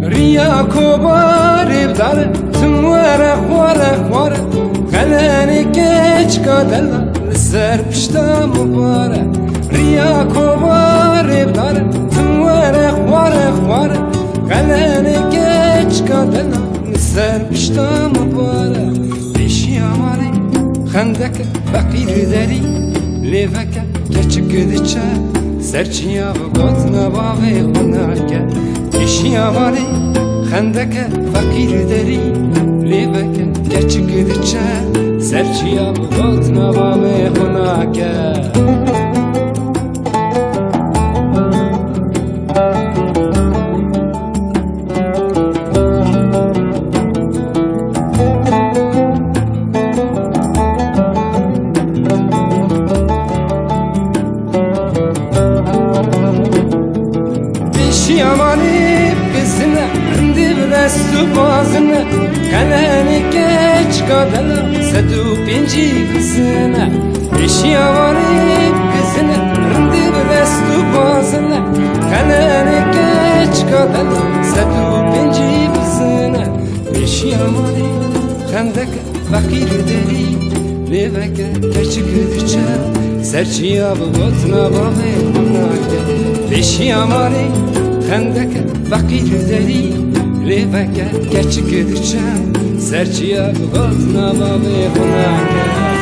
ريا كبار بدار تموارا خوارا خوارا خلاني كيش كادلا لسر بشتا مبارا ريا كبار بدار تموارا خوارا خوارا خلاني كيش كادلا لسر بشتا مبارا بيشي عمالي خندك فقير داري ليفك كيشك ديشا سرچيا وقتنا باوي خناكا بيشي عمالي خندك فقير داري ليبك كيشك ديشا سرچيا وقتنا باوي خناكا Yamani kızına Rindi bilestu bazına Kalani geç kadala Sedu pinci kızına Beş yamani kızına Rindi bilestu bazına Kalani geç kadala Sedu pinci kızına Beş yamani Khandek fakir deri Leveke keçik diçe Serçiya botna babe kunake Beş yamani خندك فقير داري ليفك كاتشك دچا سرچيا بغضنا بابي خناك